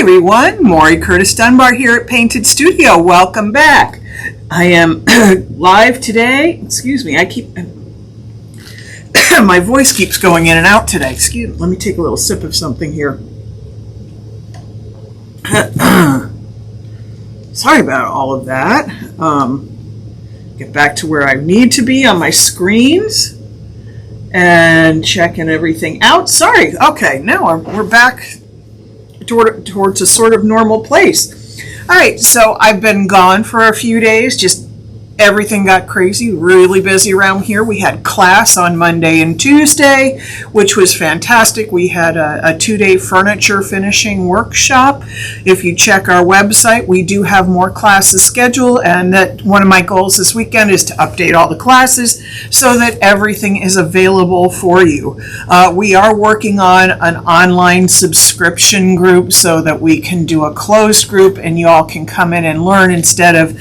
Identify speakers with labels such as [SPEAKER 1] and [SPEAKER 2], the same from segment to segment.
[SPEAKER 1] everyone, Maury Curtis Dunbar here at Painted Studio. Welcome back. I am live today. Excuse me, my voice keeps going in and out today. Excuse me, let me take a little sip of something here. Sorry about all of that. Get back to where I need to be on my screens and checking everything out. Sorry. Okay, now we're back towards a sort of normal place. All right, so I've been gone for a few days. Just everything got crazy, really busy around here. We had class on Monday and Tuesday, which was fantastic. We had a 2-day furniture finishing workshop. If you check our website, we do have more classes scheduled, and that one of my goals this weekend is to update all the classes so that everything is available for you. We are working on an online subscription group so that we can do a closed group and you all can come in and learn instead of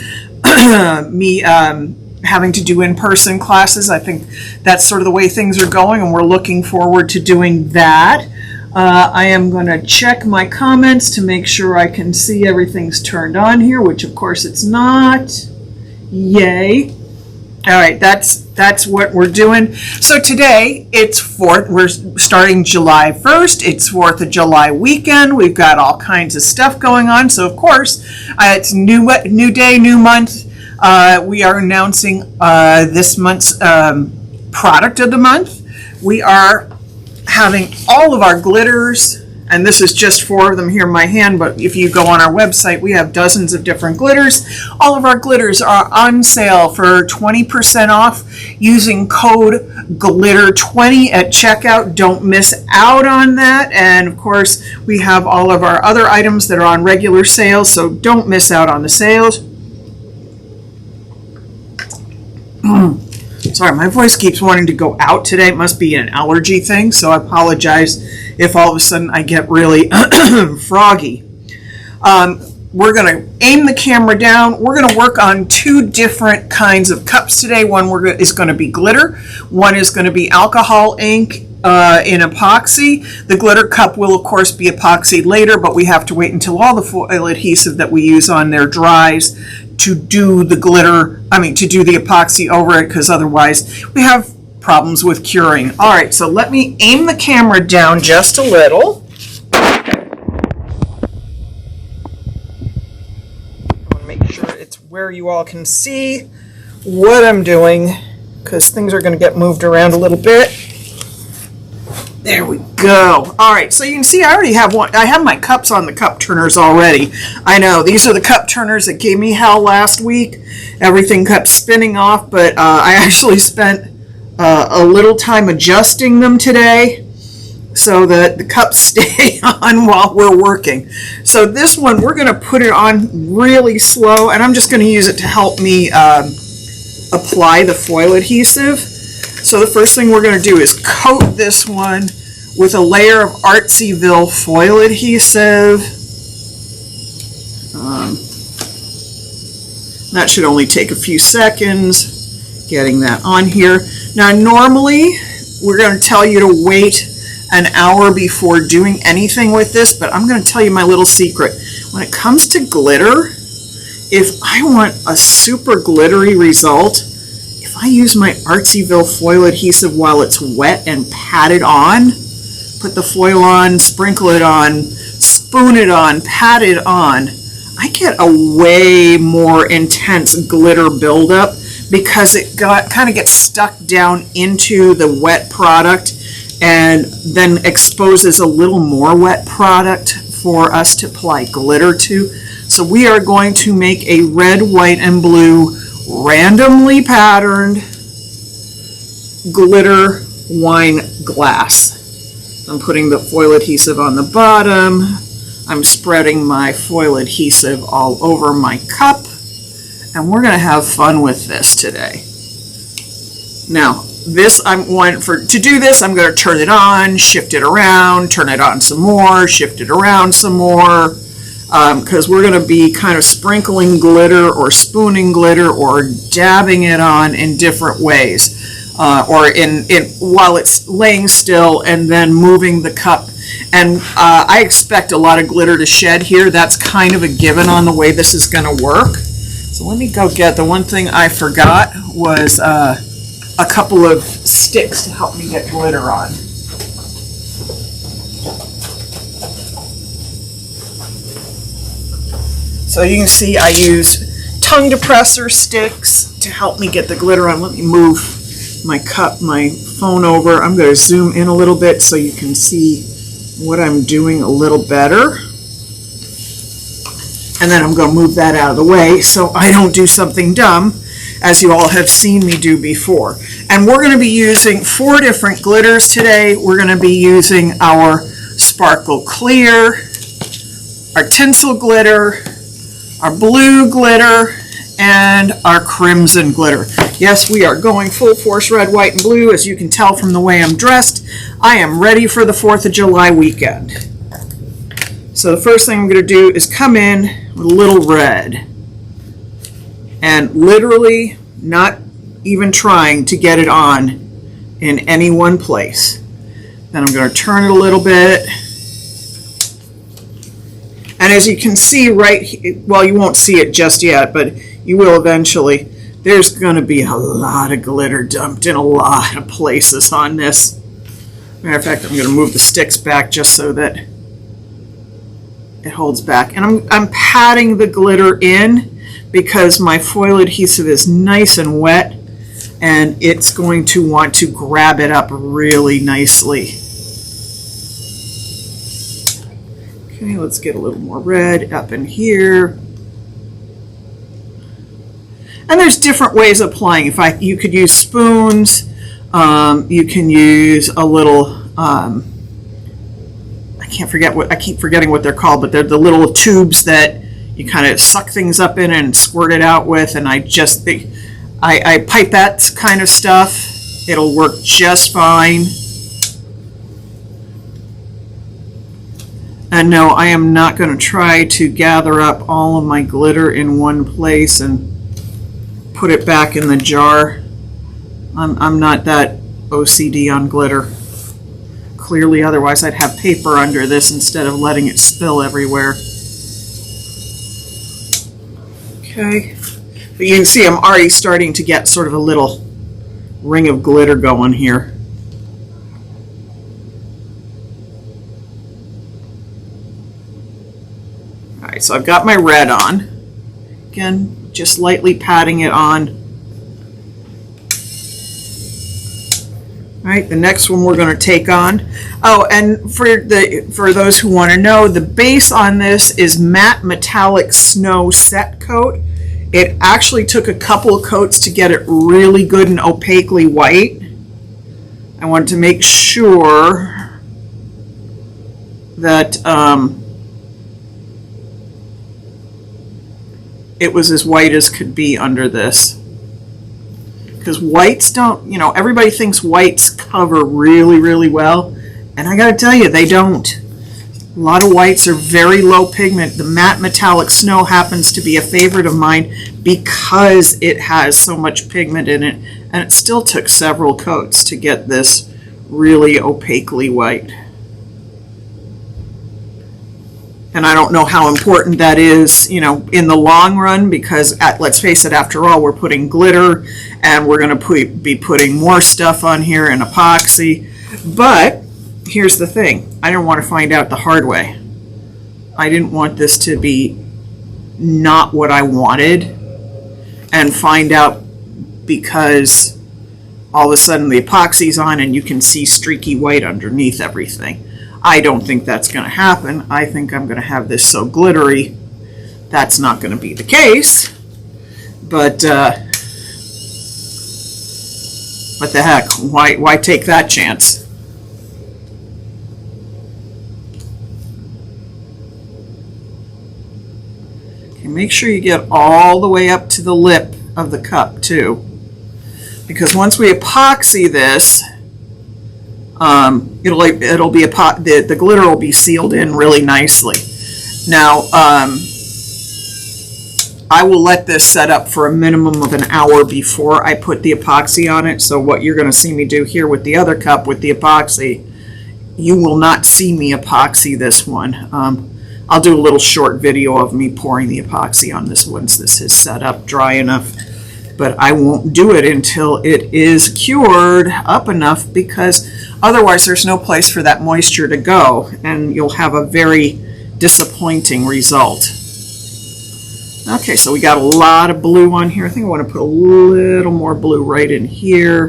[SPEAKER 1] me having to do in-person classes. I think that's sort of the way things are going, and we're looking forward to doing that. I am going to check my comments to make sure I can see everything's turned on here, which of course it's not. Yay. All right, that's what we're doing. So today it's 4th. We're starting July 1st. It's 4th of July weekend. We've got all kinds of stuff going on. So of course, it's new day, new month. We are announcing this month's product of the month. We are having all of our glitters, and this is just 4 of them here in my hand, but if you go on our website, we have dozens of different glitters. All of our glitters are on sale for 20% off using code GLITTER20 at checkout. Don't miss out on that. And of course, we have all of our other items that are on regular sales, so don't miss out on the sales. Sorry, my voice keeps wanting to go out today. It must be an allergy thing, so I apologize if all of a sudden I get really froggy. We're going to aim the camera down. We're going to work on 2 different kinds of cups today. One is going to be glitter. One is going to be alcohol ink in epoxy. The glitter cup will, of course, be epoxied later, but we have to wait until all the foil adhesive that we use on there dries to do the epoxy over it, because otherwise we have problems with curing. All right, so let me aim the camera down just a little. I want to make sure it's where you all can see what I'm doing, because things are going to get moved around a little bit. There we go. All right, so you can see I already have one. I have my cups on the cup turners already. I know, these are the cup turners that gave me hell last week. Everything kept spinning off, but I actually spent a little time adjusting them today so that the cups stay on while we're working. So this one, we're going to put it on really slow, and I'm just going to use it to help me apply the foil adhesive. So the first thing we're going to do is coat this one with a layer of Artsyville foil adhesive. That should only take a few seconds getting that on here. Now normally we're going to tell you to wait an hour before doing anything with this, but I'm going to tell you my little secret. When it comes to glitter, if I want a super glittery result, I use my Artsyville foil adhesive while it's wet and pat it on. Put the foil on, sprinkle it on, spoon it on, pat it on. I get a way more intense glitter buildup because it kind of gets stuck down into the wet product and then exposes a little more wet product for us to apply glitter to. So we are going to make a red, white, and blue randomly patterned glitter wine glass. I'm putting the foil adhesive on the bottom. I'm spreading my foil adhesive all over my cup, and we're going to have fun with this today. Now, to do this, I'm going to turn it on, shift it around, turn it on some more, shift it around some more. Because we're going to be kind of sprinkling glitter or spooning glitter or dabbing it on in different ways, or in while it's laying still and then moving the cup And I expect a lot of glitter to shed here. That's kind of a given on the way this is going to work. So let me go get, the one thing I forgot was a couple of sticks to help me get glitter on. So you can see I use tongue depressor sticks to help me get the glitter on. Let me move my phone over. I'm going to zoom in a little bit so you can see what I'm doing a little better. And then I'm going to move that out of the way so I don't do something dumb, as you all have seen me do before. And we're going to be using 4 different glitters today. We're going to be using our Sparkle Clear, our Tinsel Glitter, our Blue Glitter, and our Crimson Glitter. Yes, we are going full force red, white, and blue. As you can tell from the way I'm dressed, I am ready for the 4th of July weekend. So the first thing I'm going to do is come in with a little red. And literally not even trying to get it on in any one place. Then I'm going to turn it a little bit. And as you can see well, you won't see it just yet, but you will eventually. There's going to be a lot of glitter dumped in a lot of places on this. Matter of fact, I'm going to move the sticks back just so that it holds back. And I'm patting the glitter in because my foil adhesive is nice and wet, and it's going to want to grab it up really nicely. Okay, let's get a little more red up in here. And there's different ways of applying. You could use spoons. You can use a little. I keep forgetting what they're called, but they're the little tubes that you kind of suck things up in and squirt it out with. And I pipe that kind of stuff. It'll work just fine. And no, I am not going to try to gather up all of my glitter in one place and put it back in the jar. I'm not that OCD on glitter. Clearly, otherwise I'd have paper under this instead of letting it spill everywhere. Okay, but you can see I'm already starting to get sort of a little ring of glitter going here. Alright, so I've got my red on. Again, just lightly patting it on. All right, the next one we're going to take on. Oh, and for those who want to know, the base on this is Matte Metallic Snow Set Coat. It actually took a couple of coats to get it really good and opaquely white. I wanted to make sure that it was as white as could be under this. Because whites don't, everybody thinks whites cover really, really well. And I got to tell you, they don't. A lot of whites are very low pigment. The Matte Metallic Snow happens to be a favorite of mine because it has so much pigment in it. And it still took several coats to get this really opaquely white. And I don't know how important that is, in the long run, because let's face it, after all, we're putting glitter and we're going to be putting more stuff on here and epoxy. But here's the thing. I didn't want to find out the hard way. I didn't want this to be not what I wanted and find out because all of a sudden the epoxy's on and you can see streaky white underneath everything. I don't think that's going to happen. I think I'm going to have this so glittery. That's not going to be the case. But what the heck? Why take that chance? Okay, make sure you get all the way up to the lip of the cup too. Because once we epoxy this, it'll be the glitter will be sealed in really nicely. Now, I will let this set up for a minimum of an hour before I put the epoxy on it. So what you're going to see me do here with the other cup with the epoxy you will not see me epoxy this one. I'll do a little short video of me pouring the epoxy on this once this is set up dry enough. But I won't do it until it is cured up enough, because otherwise there's no place for that moisture to go, and you'll have a very disappointing result. Okay, so we got a lot of blue on here. I think I want to put a little more blue right in here.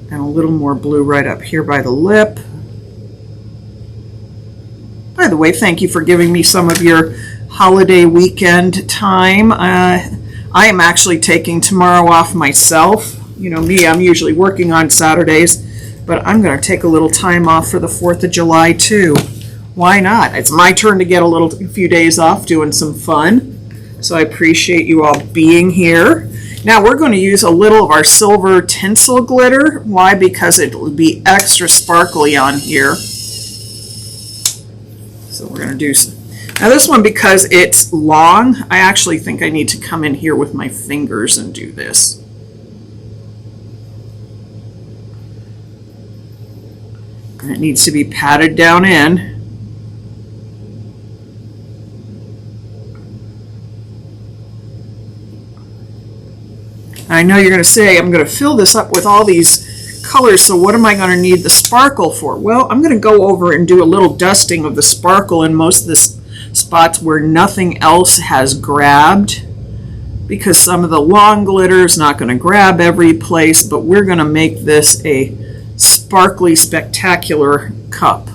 [SPEAKER 1] And a little more blue right up here by the lip. By the way, thank you for giving me some of your holiday weekend time. I am actually taking tomorrow off myself. You know me, I'm usually working on Saturdays, but I'm going to take a little time off for the 4th of July too. Why not? It's my turn to get a few days off doing some fun. So I appreciate you all being here. Now we're going to use a little of our silver tinsel glitter. Why? Because it will be extra sparkly on here. So we're going to do some. Now this one, because it's long, I actually think I need to come in here with my fingers and do this. And it needs to be patted down in. I know you're going to say, I'm going to fill this up with all these colors, so what am I going to need the sparkle for? Well, I'm going to go over and do a little dusting of the sparkle in most of the spots where nothing else has grabbed, because some of the long glitter is not going to grab every place, but we're going to make this a sparkly, spectacular cup.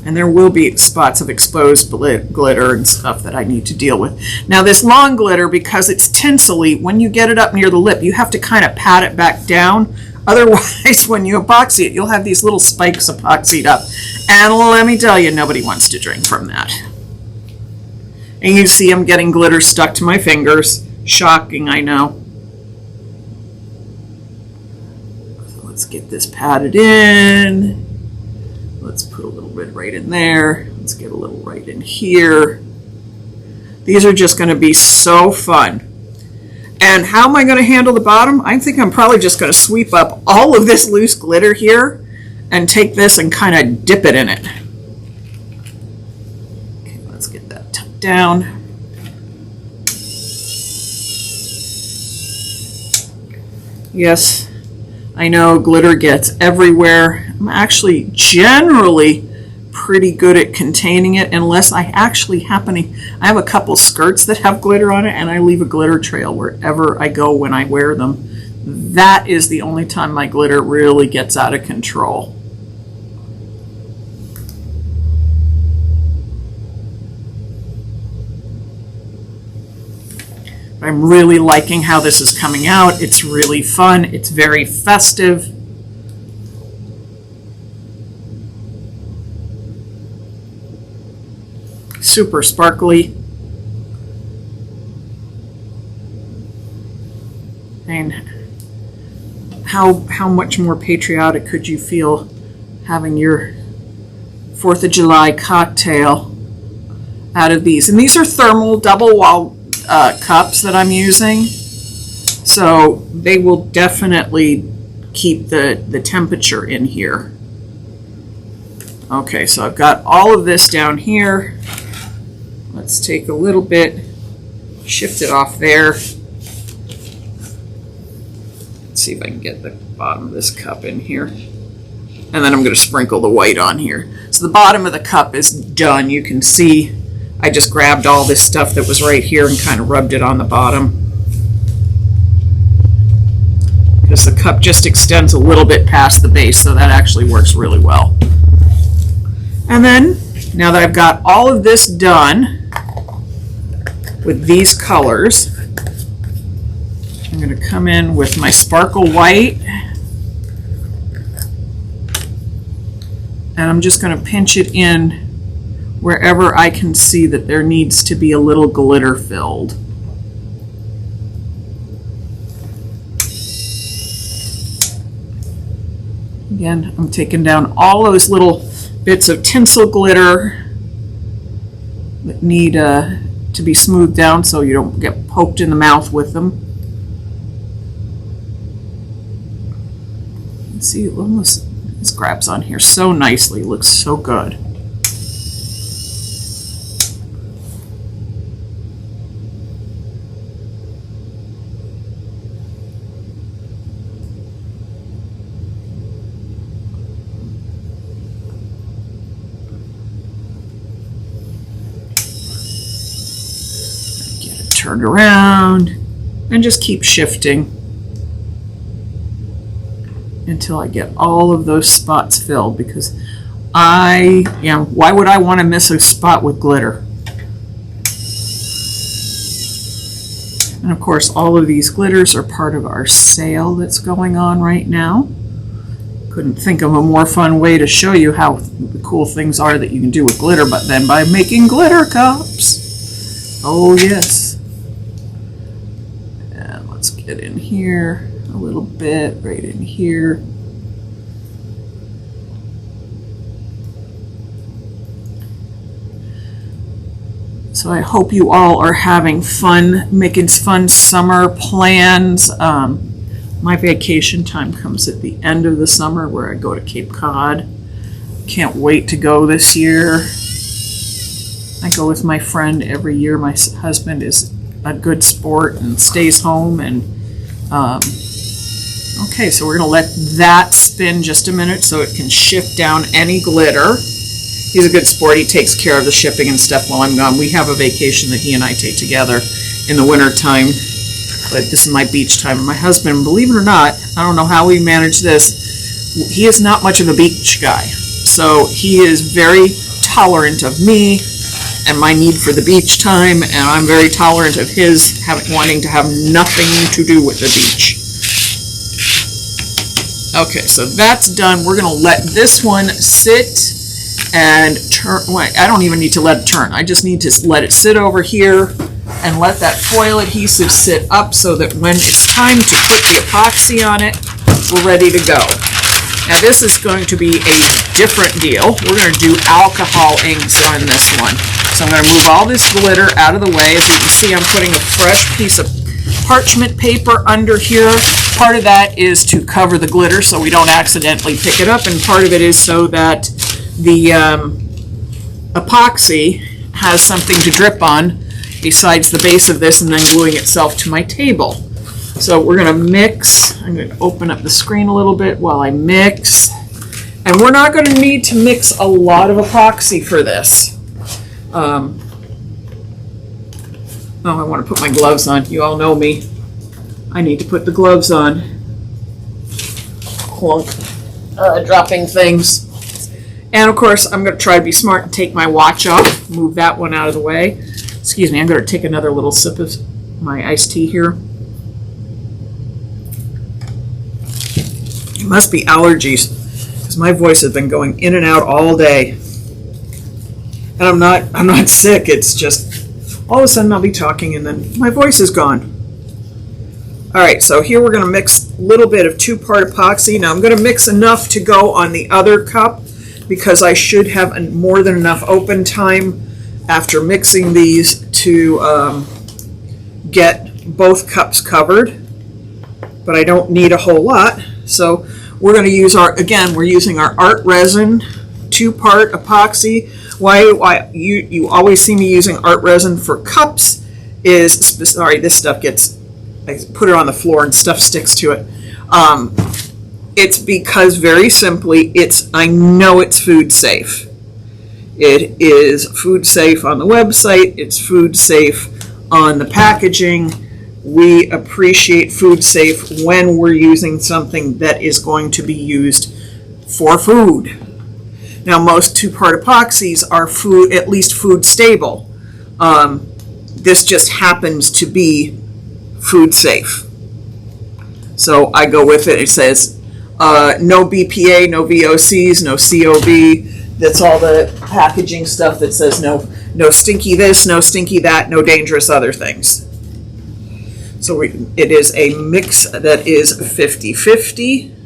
[SPEAKER 1] And there will be spots of exposed glitter and stuff that I need to deal with. Now this long glitter, because it's tinsely, when you get it up near the lip, you have to kind of pat it back down. Otherwise, when you epoxy it, you'll have these little spikes epoxied up. And let me tell you, nobody wants to drink from that. And you see I'm getting glitter stuck to my fingers. Shocking, I know. So let's get this patted in. Let's put a little bit right in there. Let's get a little right in here. These are just going to be so fun. And how am I going to handle the bottom? I think I'm probably just going to sweep up all of this loose glitter here and take this and kind of dip it in it. Okay, let's get that tucked down. Yes, I know glitter gets everywhere. I'm actually generally pretty good at containing it, unless I actually I have a couple skirts that have glitter on it, and I leave a glitter trail wherever I go when I wear them. That is the only time my glitter really gets out of control. I'm really liking how this is coming out. It's really fun. It's very festive. Super sparkly. And how much more patriotic could you feel having your 4th of July cocktail out of these? And these are thermal double wall cups that I'm using, so they will definitely keep the temperature in here. Okay, so I've got all of this down here. Let's take a little bit, shift it off there. Let's see if I can get the bottom of this cup in here. And then I'm going to sprinkle the white on here. So the bottom of the cup is done. You can see I just grabbed all this stuff that was right here and kind of rubbed it on the bottom, because the cup just extends a little bit past the base, so that actually works really well. And then, now that I've got all of this done with these colors, I'm going to come in with my sparkle white, and I'm just going to pinch it in wherever I can see that there needs to be a little glitter filled. Again, I'm taking down all those little bits of tinsel glitter that need to be smoothed down so you don't get poked in the mouth with them. See, it almost, this grabs on here so nicely, looks so good. Get it turned around and just keep shifting until I get all of those spots filled, because why would I want to miss a spot with glitter? And of course, all of these glitters are part of our sale that's going on right now. Couldn't think of a more fun way to show you how the cool things are that you can do with glitter, but then by making glitter cups. Oh yes. And let's get in here a little bit, right in here. So I hope you all are having fun, making fun summer plans. My vacation time comes at the end of the summer, where I go to Cape Cod. Can't wait to go this year. I go with my friend every year. My husband is a good sport and stays home, and okay, so we're going to let that spin just a minute so it can shift down any glitter. He's a good sport. He takes care of the shipping and stuff while I'm gone. We have a vacation that he and I take together in the winter time, but this is my beach time. My husband, believe it or not, I don't know how we manage this, he is not much of a beach guy. So he is very tolerant of me and my need for the beach time, and I'm very tolerant of his wanting to have nothing to do with the beach. Okay, so that's done. We're going to let this one sit and turn. Wait, I don't even need to let it turn. I just need to let it sit over here and let that foil adhesive sit up so that when it's time to put the epoxy on it, we're ready to go. Now this is going to be a different deal. We're going to do alcohol inks on this one. So I'm going to move all this glitter out of the way. As you can see, I'm putting a fresh piece of parchment paper under here. Part of that is to cover the glitter so we don't accidentally pick it up, and part of it is so that the epoxy has something to drip on besides the base of this and then gluing itself to my table. So we're going to mix. I'm going to open up the screen a little bit while I mix. And we're not going to need to mix a lot of epoxy for this. Oh, I want to put my gloves on. You all know me. I need to put the gloves on. Clunk. Dropping things. And of course, I'm going to try to be smart and take my watch off. Move that one out of the way. Excuse me, I'm going to take another little sip of my iced tea here. It must be allergies, because my voice has been going in and out all day. And I'm not sick. It's just all of a sudden I'll be talking and then my voice is gone. All right, so here we're going to mix a little bit of 2-part epoxy. Now I'm going to mix enough to go on the other cup, because I should have more than enough open time after mixing these to get both cups covered. But I don't need a whole lot. So we're going to use we're using our art resin 2-part epoxy. Why you always see me using art resin for cups is, sorry, this stuff gets, I put it on the floor and stuff sticks to it. It's because very simply, I know it's food safe. It is food safe on the website. It's food safe on the packaging. We appreciate food safe when we're using something that is going to be used for food. Now, most 2-part epoxies are at least food stable. This just happens to be food safe. So I go with it. It says no BPA, no VOCs, no COV. That's all the packaging stuff that says no stinky this, no stinky that, no dangerous other things. So it is a mix that is 50-50.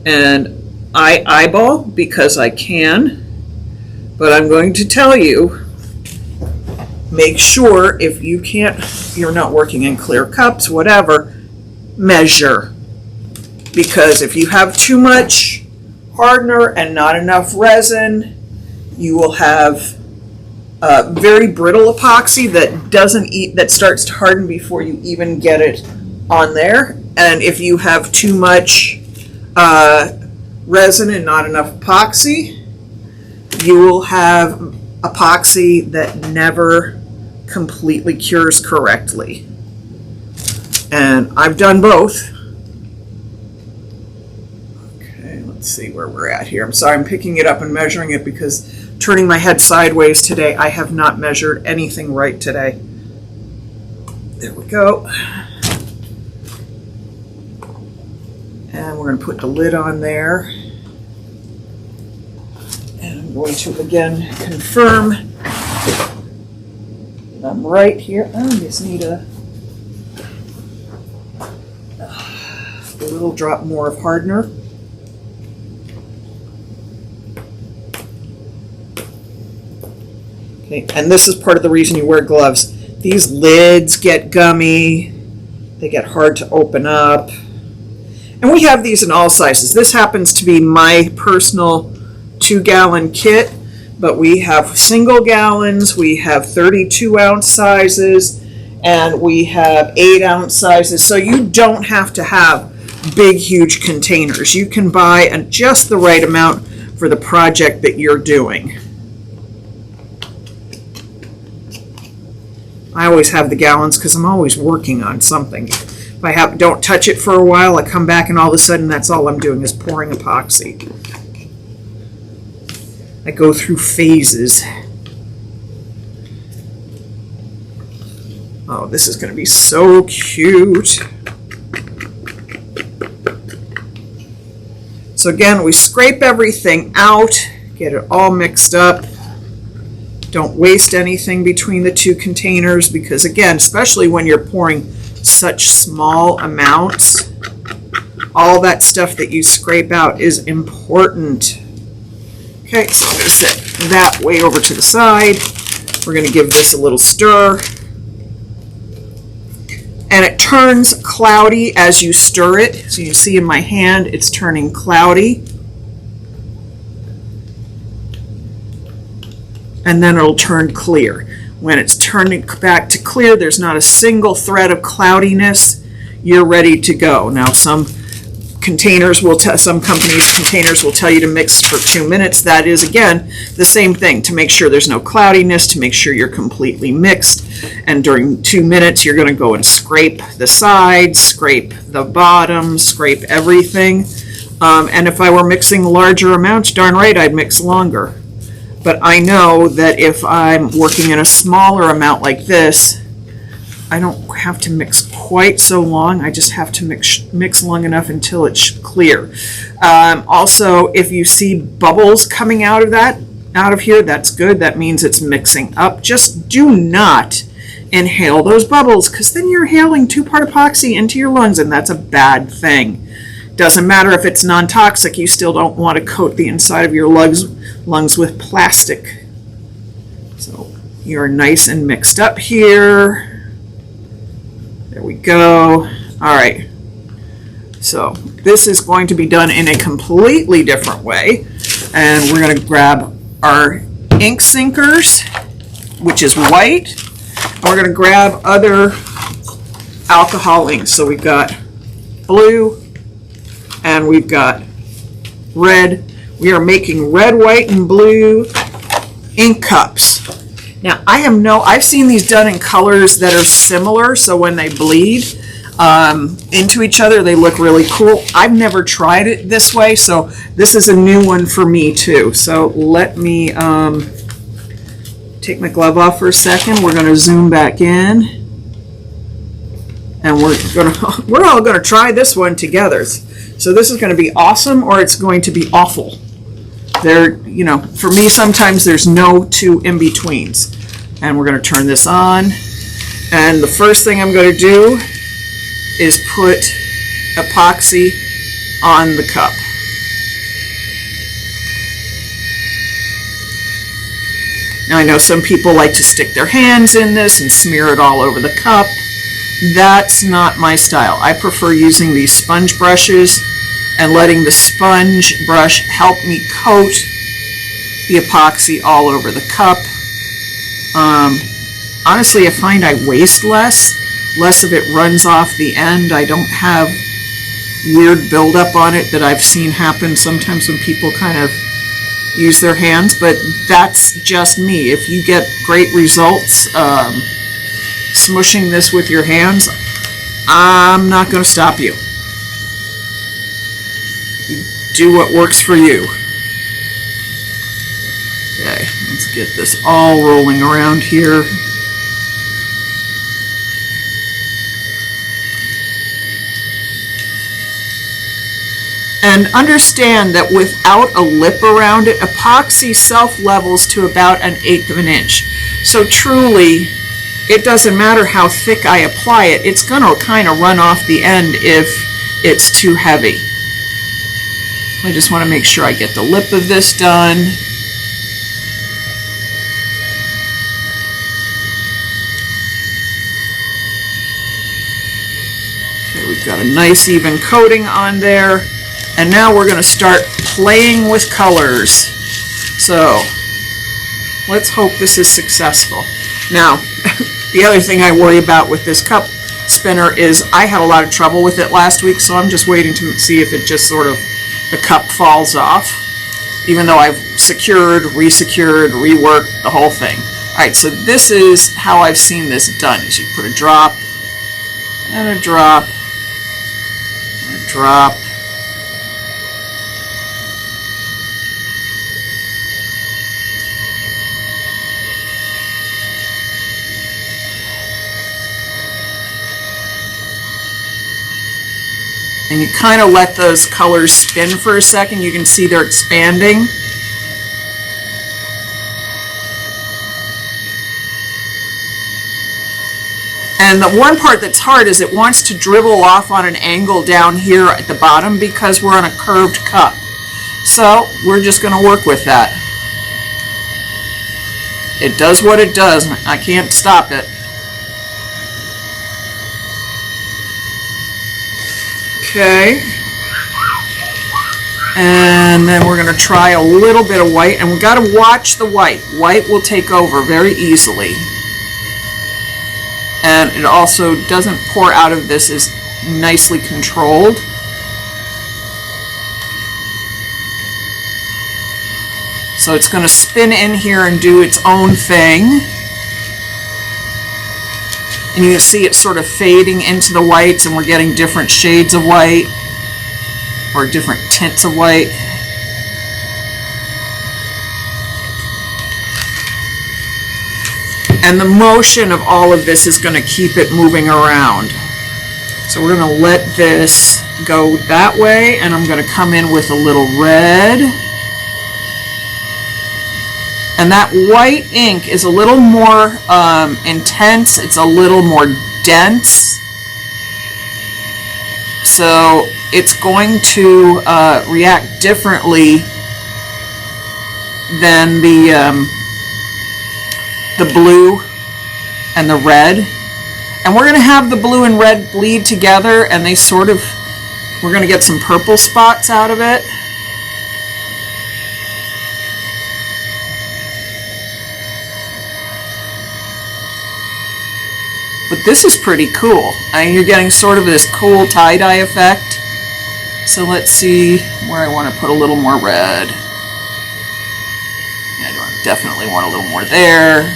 [SPEAKER 1] And I eyeball because I can, but I'm going to tell you, make sure if you're not working in clear cups, whatever, measure. because if you have too much hardener and not enough resin, you will have very brittle epoxy that starts to harden before you even get it on there. And if you have too much resin and not enough epoxy, you will have epoxy that never completely cures correctly. And I've done both. Okay, let's see where we're at here. I'm sorry, I'm picking it up and measuring it because turning my head sideways today, I have not measured anything right today. There we go. And we're going to put the lid on there. And I'm going to again confirm that I'm right here. I just need a little drop more of hardener. Okay, and this is part of the reason you wear gloves. These lids get gummy, they get hard to open up. And we have these in all sizes. This happens to be my personal 2-gallon kit, but we have single gallons, we have 32-ounce sizes, and we have 8-ounce sizes. So you don't have to have big, huge containers. You can buy just the right amount for the project that you're doing. I always have the gallons because I'm always working on something. If I don't touch it for a while, I come back and all of a sudden that's all I'm doing is pouring epoxy. I go through phases. Oh, this is going to be so cute. So again, we scrape everything out, get it all mixed up. Don't waste anything between the two containers because again, especially when you're pouring such small amounts, all that stuff that you scrape out is important. Okay, so I'm going to set that way over to the side. We're going to give this a little stir. And it turns cloudy as you stir it. So you see in my hand, it's turning cloudy. And then it'll turn clear. When it's turning back to clear, there's not a single thread of cloudiness. You're ready to go. Now, some companies' containers will tell you to mix for 2 minutes. That is, again, the same thing, to make sure there's no cloudiness, to make sure you're completely mixed. And during 2 minutes, you're going to go and scrape the sides, scrape the bottom, scrape everything. And if I were mixing larger amounts, darn right, I'd mix longer. But I know that if I'm working in a smaller amount like this, I don't have to mix quite so long. I just have to mix long enough until it's clear. Also, if you see bubbles coming out of here, that's good. That means it's mixing up. Just do not inhale those bubbles because then you're inhaling 2-part epoxy into your lungs, and that's a bad thing. Doesn't matter if it's non-toxic, you still don't want to coat the inside of your lungs with plastic. So you're nice and mixed up here. There we go. All right. So this is going to be done in a completely different way. And we're going to grab our ink sinkers, which is white. And we're going to grab other alcohol inks. So we've got blue and we've got red. We are making red, white, and blue ink cups. Now, I've seen these done in colors that are similar, so when they bleed into each other, they look really cool. I've never tried it this way, so this is a new one for me too. So let me take my glove off for a second. We're going to zoom back in, and we're all going to try this one together. So this is going to be awesome, or it's going to be awful. For me, sometimes there's no two in-betweens. And we're going to turn this on. And the first thing I'm going to do is put epoxy on the cup. Now, I know some people like to stick their hands in this and smear it all over the cup. That's not my style. I prefer using these sponge brushes and letting the sponge brush help me coat the epoxy all over the cup. Honestly, I find I waste less of it runs off the end. I don't have weird buildup on it that I've seen happen sometimes when people kind of use their hands, but that's just me. If you get great results smushing this with your hands, I'm not going to stop you. Do what works for you. Okay, let's get this all rolling around here. And understand that without a lip around it, epoxy self-levels to about 1/8 of an inch. So truly, it doesn't matter how thick I apply it, it's going to kind of run off the end if it's too heavy. I just want to make sure I get the lip of this done. Okay, we've got a nice even coating on there. And now we're going to start playing with colors. So let's hope this is successful. Now, the other thing I worry about with this cup spinner is I had a lot of trouble with it last week, so I'm just waiting to see if it just sort of, the cup falls off, even though I've secured, resecured, reworked the whole thing. All right, so this is how I've seen this done, is you put a drop, and a drop, and a drop, and you kind of let those colors spin for a second. You can see they're expanding. And the one part that's hard is it wants to dribble off on an angle down here at the bottom because we're on a curved cup. So we're just going to work with that. It does what it does. I can't stop it. Okay, and then we're going to try a little bit of white, and we've got to watch the white. White will take over very easily, and it also doesn't pour out of this as nicely controlled. So it's going to spin in here and do its own thing. And you can see it sort of fading into the whites, and we're getting different shades of white or different tints of white. And the motion of all of this is going to keep it moving around. So we're going to let this go that way, and I'm going to come in with a little red. And that white ink is a little more intense, it's a little more dense. So it's going to react differently than the blue and the red. And we're going to have the blue and red bleed together, and they sort of, we're going to get some purple spots out of it. But this is pretty cool. I mean, you're getting sort of this cool tie-dye effect. So let's see where I want to put a little more red. Yeah, I definitely want a little more there.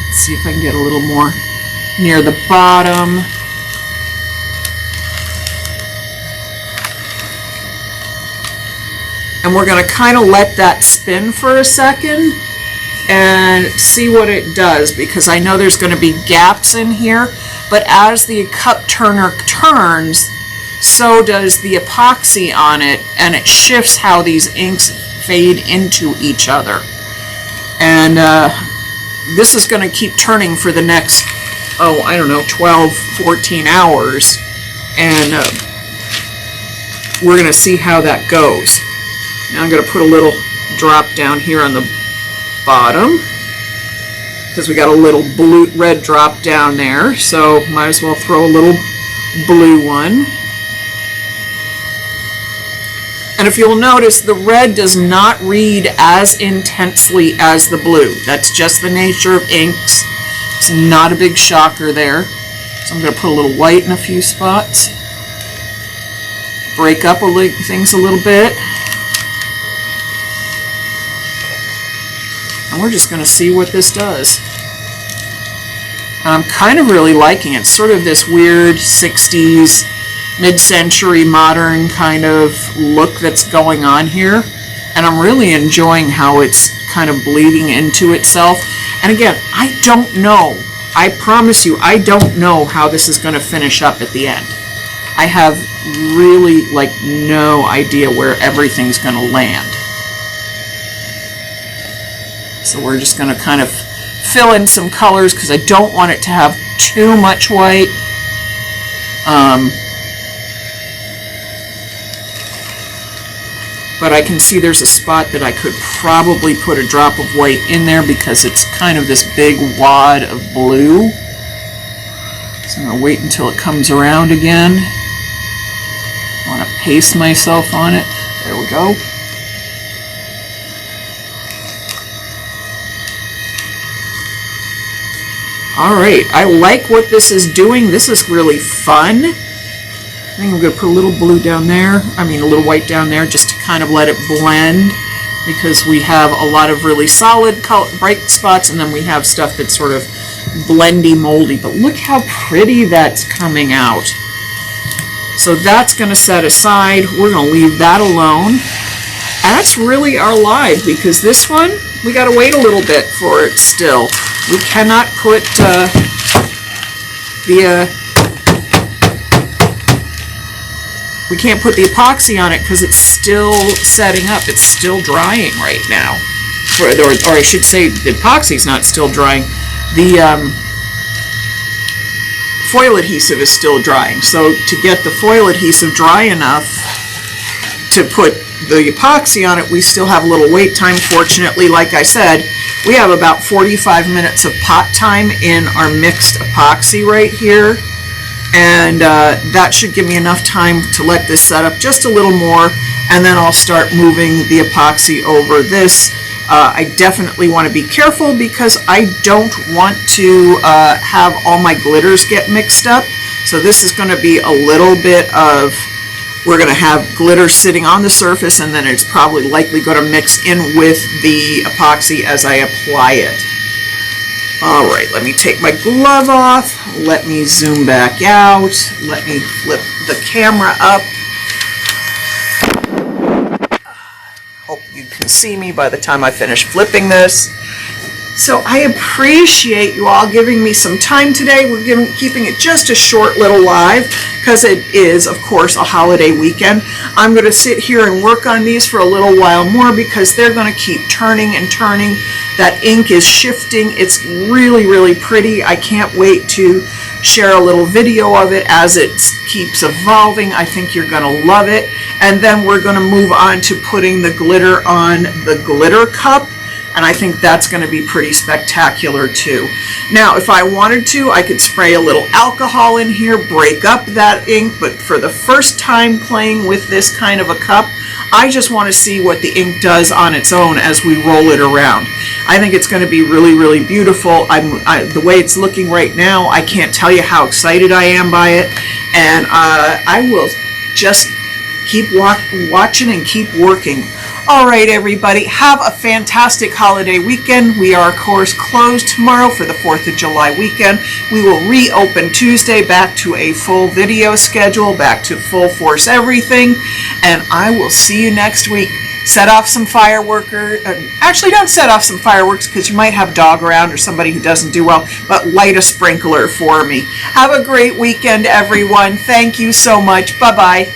[SPEAKER 1] Let's see if I can get a little more near the bottom. And we're going to kind of let that spin for a second and see what it does, because I know there's going to be gaps in here, but as the cup turner turns, so does the epoxy on it, and it shifts how these inks fade into each other. And this is going to keep turning for the next, I don't know, 12, 14 hours, and we're going to see how that goes. Now I'm going to put a little drop down here on the bottom. because we got a little blue red drop down there, so might as well throw a little blue one. And if you'll notice, the red does not read as intensely as the blue. That's just the nature of inks. It's not a big shocker there. So I'm going to put a little white in a few spots. Break up things a little bit. And we're just going to see what this does. And I'm kind of really liking it. Sort of this weird 60s, mid-century modern kind of look that's going on here. And I'm really enjoying how it's kind of bleeding into itself. And again, I don't know. I promise you, I don't know how this is going to finish up at the end. I have really no idea where everything's going to land. So we're just going to kind of fill in some colors because I don't want it to have too much white. But I can see there's a spot that I could probably put a drop of white in there because it's kind of this big wad of blue. So I'm going to wait until it comes around again. I want to paste myself on it. There we go. Alright, I like what this is doing. This is really fun. I think I'm going to put a little blue down there. A little white down there just to kind of let it blend, because we have a lot of really solid bright spots and then we have stuff that's sort of blendy, moldy. But look how pretty that's coming out. So that's going to set aside. We're going to leave that alone. And that's really our live, because this one, we got to wait a little bit for it still. We cannot put we can't put the epoxy on it because it's still setting up. It's still drying right now. Or I should say the epoxy's not still drying. The foil adhesive is still drying. So to get the foil adhesive dry enough to put the epoxy on it, we still have a little wait time. Fortunately, like I said, we have about 45 minutes of pot time in our mixed epoxy right here. And that should give me enough time to let this set up just a little more, and then I'll start moving the epoxy over this. I definitely want to be careful because I don't want to have all my glitters get mixed up. So this is going to be a little bit of, we're going to have glitter sitting on the surface, and then it's probably likely going to mix in with the epoxy as I apply it. All right, let me take my glove off. Let me zoom back out. Let me flip the camera up. Hope you can see me by the time I finish flipping this. So I appreciate you all giving me some time today. We're keeping it just a short little live because it is, of course, a holiday weekend. I'm going to sit here and work on these for a little while more because they're going to keep turning and turning. That ink is shifting. It's really, really pretty. I can't wait to share a little video of it as it keeps evolving. I think you're going to love it. And then we're going to move on to putting the glitter on the glitter cup. And I think that's going to be pretty spectacular too. Now, if I wanted to, I could spray a little alcohol in here, break up that ink, but for the first time playing with this kind of a cup, I just want to see what the ink does on its own as we roll it around. I think it's going to be really, really beautiful. The way it's looking right now, I can't tell you how excited I am by it. And I will just keep watching and keep working. All right, everybody, have a fantastic holiday weekend. We are, of course, closed tomorrow for the 4th of July weekend. We will reopen Tuesday, back to a full video schedule, back to full force everything, and I will see you next week. Set off some fireworks. Actually, don't set off some fireworks because you might have a dog around or somebody who doesn't do well, but light a sprinkler for me. Have a great weekend, everyone. Thank you so much. Bye-bye.